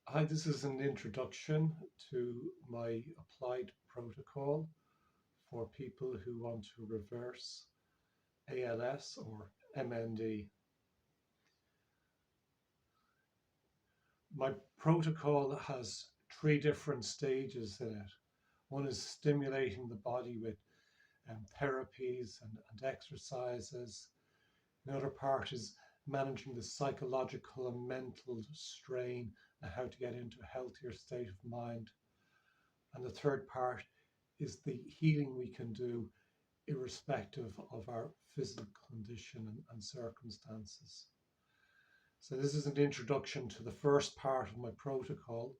Hi, this is an introduction to my applied protocol for people who want to reverse ALS or MND. My protocol has three different stages in it. One is stimulating the body with therapies and exercises. Another part is managing the psychological and mental strain and how to get into a healthier state of mind. And the third part is the healing we can do irrespective of our physical condition and circumstances. So this is an introduction to the first part of my protocol,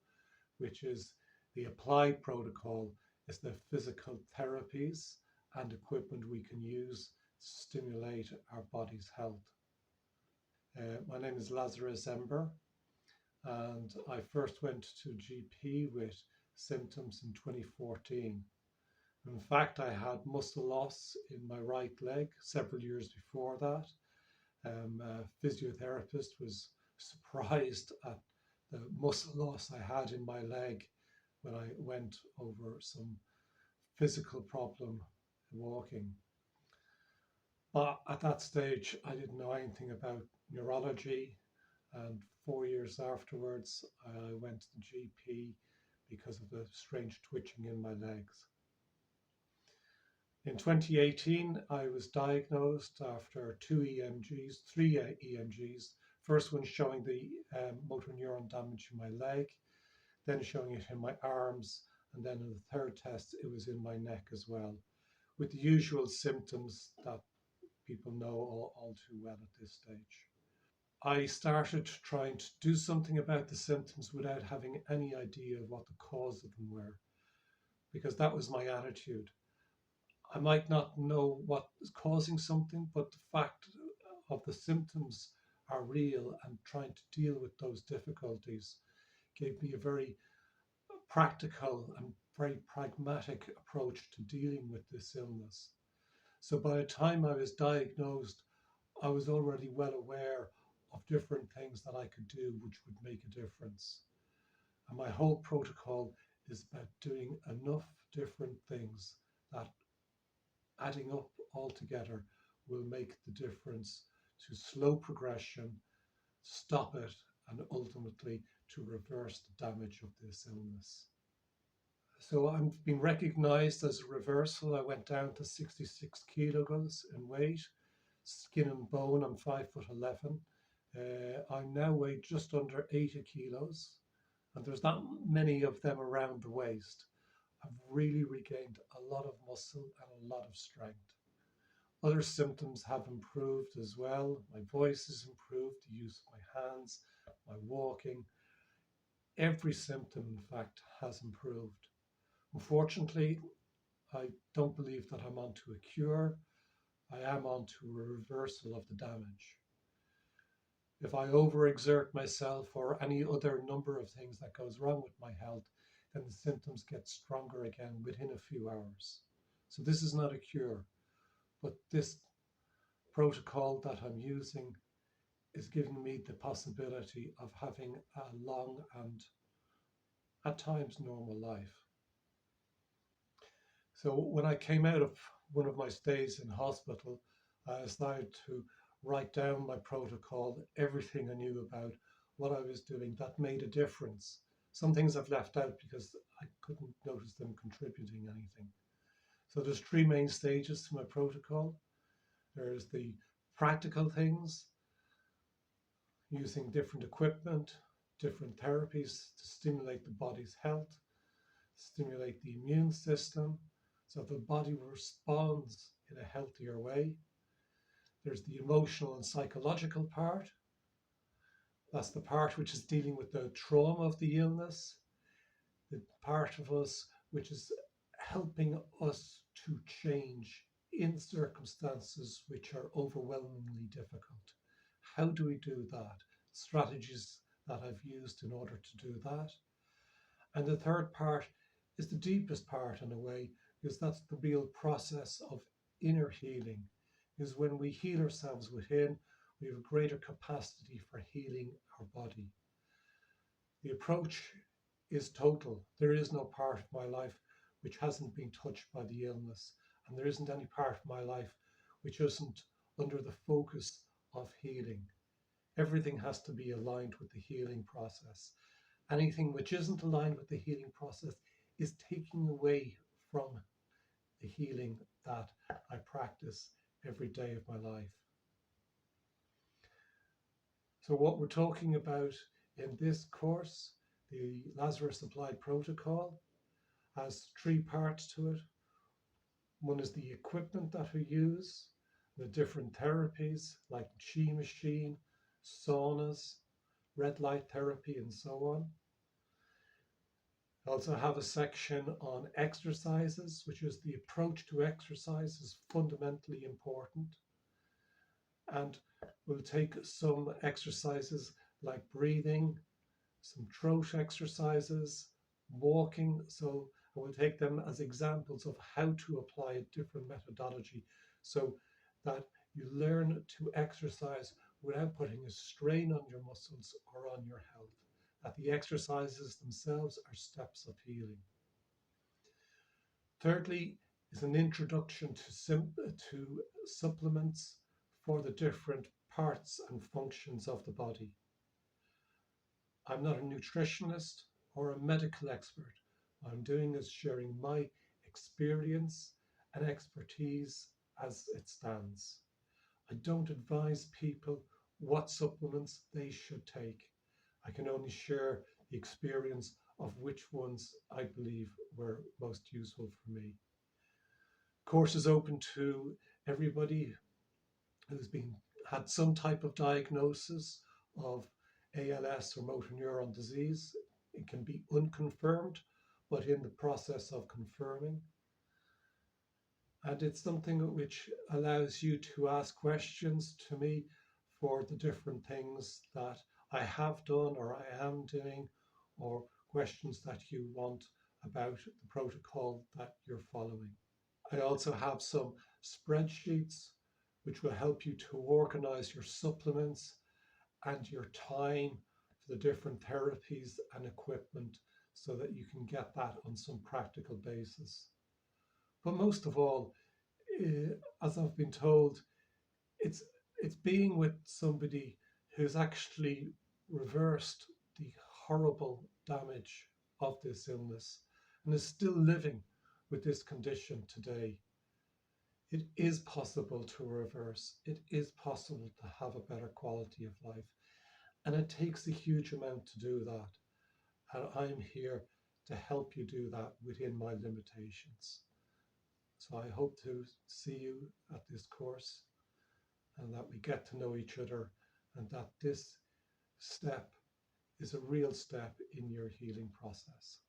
which is the applied protocol, is the physical therapies and equipment we can use to stimulate our body's health. My name is Lazarus Ember, and I first went to GP with symptoms in 2014. In fact, I had muscle loss in my right leg several years before that. A physiotherapist was surprised at the muscle loss I had in my leg when I went over some physical problem walking. But at that stage, I didn't know anything about neurology. And 4 years afterwards, I went to the GP because of the strange twitching in my legs. In 2018, I was diagnosed after three EMGs. First one showing the motor neuron damage in my leg, then showing it in my arms, and then in the third test, it was in my neck as well, with the usual symptoms that people know all too well at this stage. I started trying to do something about the symptoms without having any idea of what the cause of them were, because that was my attitude. I might not know what is causing something, but the fact of the symptoms are real, and trying to deal with those difficulties gave me a very practical and very pragmatic approach to dealing with this illness. So by the time I was diagnosed, I was already well aware of different things that I could do which would make a difference. And my whole protocol is about doing enough different things that adding up all together will make the difference to slow progression, stop it, and ultimately to reverse the damage of this illness. So I've been recognized as a reversal. I went down to 66 kilograms in weight, skin and bone. I'm 5'11". I now weigh just under 80 kilos, and there's not many of them around the waist. I've really regained a lot of muscle and a lot of strength. Other symptoms have improved as well. My voice has improved, the use of my hands, my walking. Every symptom, in fact, has improved. Unfortunately, I don't believe that I'm onto a cure. I am onto a reversal of the damage. If I overexert myself or any other number of things that goes wrong with my health, then the symptoms get stronger again within a few hours. So this is not a cure, but this protocol that I'm using is giving me the possibility of having a long and at times normal life. So when I came out of one of my stays in hospital, I started to write down my protocol, everything I knew about what I was doing that made a difference. Some things I've left out because I couldn't notice them contributing anything. So there's three main stages to my protocol. There's the practical things, using different equipment, different therapies to stimulate the body's health, stimulate the immune system, so the body responds in a healthier way. There's the emotional and psychological part. That's the part which is dealing with the trauma of the illness, the part of us which is helping us to change in circumstances which are overwhelmingly difficult. How do we do that? Strategies that I've used in order to do that. And the third part is the deepest part in a way, because that's the real process of inner healing. Is when we heal ourselves within, we have a greater capacity for healing our body. The approach is total. There is no part of my life which hasn't been touched by the illness, and there isn't any part of my life which isn't under the focus of healing. Everything has to be aligned with the healing process. Anything which isn't aligned with the healing process is taking away from the healing that I practice every day of my life. So what we're talking about in this course, the Lazarus Applied Protocol, has three parts to it. One is the equipment that we use, the different therapies like chi machine, saunas, red light therapy, and so on. I also have a section on exercises, which is the approach to exercise is fundamentally important. And we'll take some exercises like breathing, some throat exercises, walking. So we'll take them as examples of how to apply a different methodology so that you learn to exercise without putting a strain on your muscles or on your health. That the exercises themselves are steps of healing. Thirdly is an introduction to supplements for the different parts and functions of the body. I'm not a nutritionist or a medical expert. What I'm doing is sharing my experience and expertise as it stands. I don't advise people what supplements they should take. I can only share the experience of which ones I believe were most useful for me. The course is open to everybody who's had some type of diagnosis of ALS or motor neuron disease. It can be unconfirmed, but in the process of confirming. And it's something which allows you to ask questions to me for the different things that I have done or I am doing, or questions that you want about the protocol that you're following. I also have some spreadsheets which will help you to organize your supplements and your time for the different therapies and equipment so that you can get that on some practical basis. But most of all, as I've been told, it's being with somebody who's actually reversed the horrible damage of this illness and is still living with this condition today. It is possible to reverse. It is possible to have a better quality of life. And it takes a huge amount to do that. And I'm here to help you do that within my limitations. So I hope to see you at this course and that we get to know each other and that this step is a real step in your healing process.